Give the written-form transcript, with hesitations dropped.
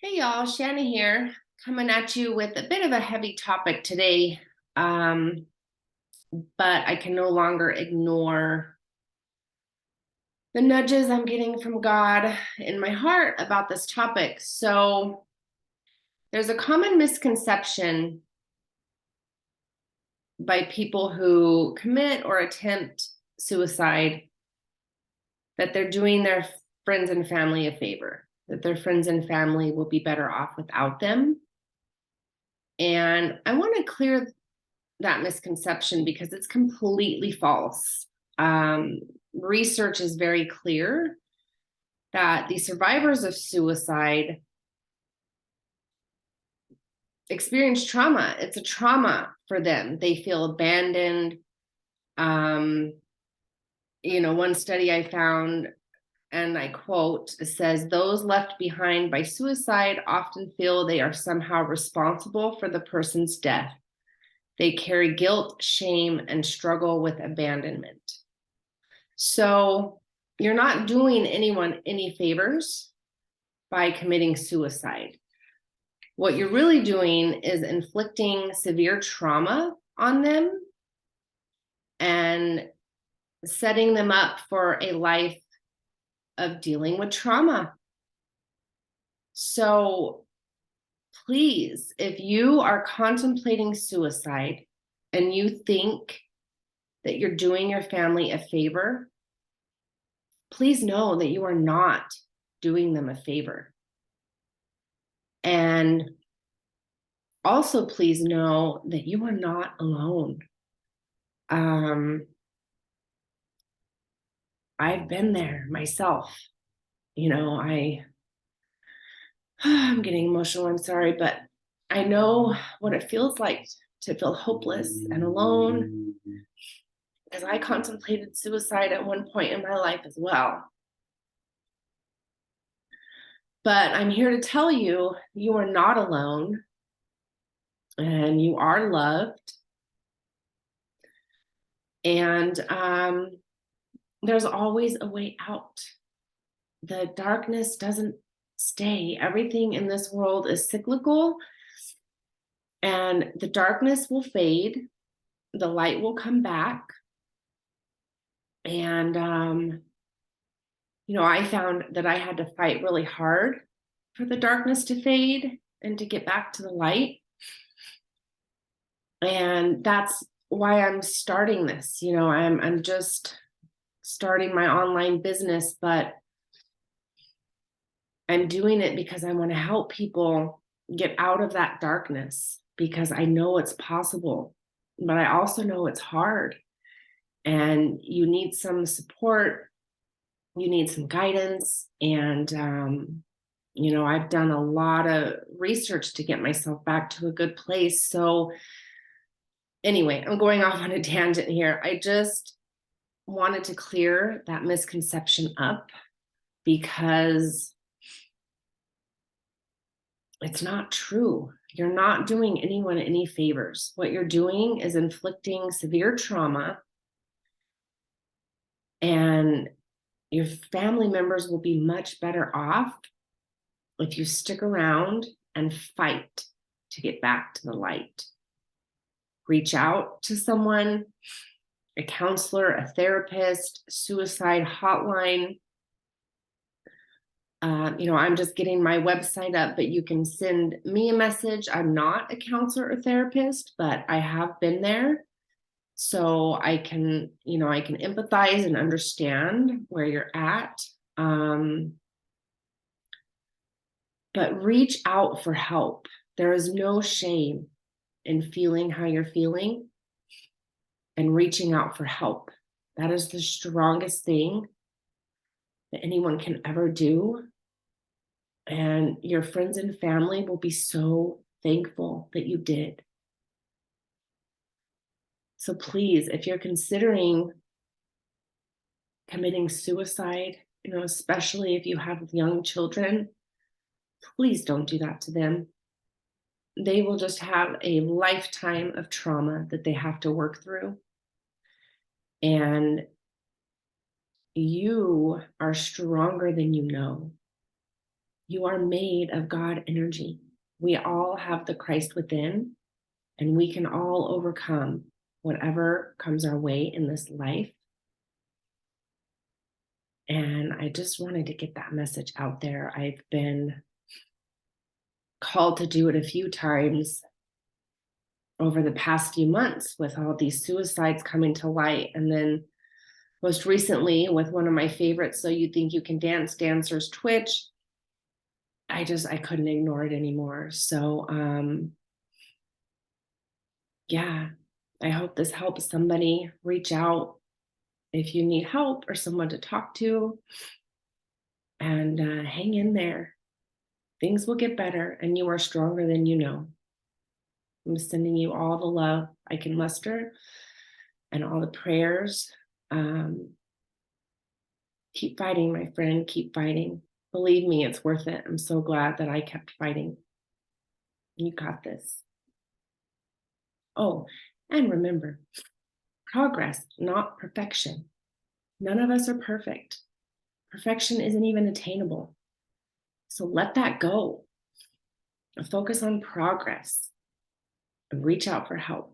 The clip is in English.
Hey y'all, Shanna here, coming at you with a bit of a heavy topic today. Um, but I can no longer ignore the nudges I'm getting from God in my heart about this topic. So there's a common misconception by people who commit or attempt suicide that they're doing their friends and family a favor, that their friends and family will be better off without them. And I want to clear that misconception because it's completely false. Research is very clear that the survivors of suicide experience trauma. It's a trauma for them. They feel abandoned. Um, one study I found, and I quote, says, "Those left behind by suicide often feel they are somehow responsible for the person's death. They carry guilt, shame, and struggle with abandonment." So you're not doing anyone any favors by committing suicide. What you're really doing is inflicting severe trauma on them and setting them up for a life of dealing with trauma. So please, if you are contemplating suicide and you think that you're doing your family a favor, please know that you are not doing them a favor. And also, please know that you are not alone. I've been there myself. I'm getting emotional. I'm sorry, but I know what it feels like to feel hopeless and alone, because I contemplated suicide at one point in my life as well. But I'm here to tell you, you are not alone and you are loved. And there's always a way out. The darkness doesn't stay. Everything in this world is cyclical, and the darkness will fade. The light will come back. And, I found that I had to fight really hard for the darkness to fade and to get back to the light. And that's why I'm starting this. I'm just starting my online business, but I'm doing it because I want to help people get out of that darkness, because I know it's possible, but I also know it's hard. And you need some support, you need some guidance. And, I've done a lot of research to get myself back to a good place. So, anyway, I'm going off on a tangent here. I just wanted to clear that misconception up because it's not true. You're not doing anyone any favors. What you're doing is inflicting severe trauma, and your family members will be much better off if you stick around and fight to get back to the light. Reach out to someone, a counselor, a therapist, suicide hotline. I'm just getting my website up, but you can send me a message. I'm not a counselor or therapist, but I have been there. So I can empathize and understand where you're at. But reach out for help. There is no shame in feeling how you're feeling and reaching out for help. That is the strongest thing that anyone can ever do. And your friends and family will be so thankful that you did. So please, if you're considering committing suicide, especially if you have young children, please don't do that to them. They will just have a lifetime of trauma that they have to work through. And you are stronger than you know. You are made of God energy. We all have the Christ within, and we can all overcome whatever comes our way in this life. And I just wanted to get that message out there. I've been called to do it a few times over the past few months with all these suicides coming to light. And then most recently with one of my favorites, So You Think You Can Dance dancers, Twitch. I couldn't ignore it anymore. So yeah, I hope this helps somebody. Reach out if you need help or someone to talk to, and hang in there. Things will get better, and you are stronger than you know. I'm sending you all the love I can muster and all the prayers. Keep fighting, my friend. Keep fighting. Believe me, it's worth it. I'm so glad that I kept fighting. You got this. Oh, and remember, progress, not perfection. None of us are perfect. Perfection isn't even attainable. So let that go. Focus on progress and reach out for help.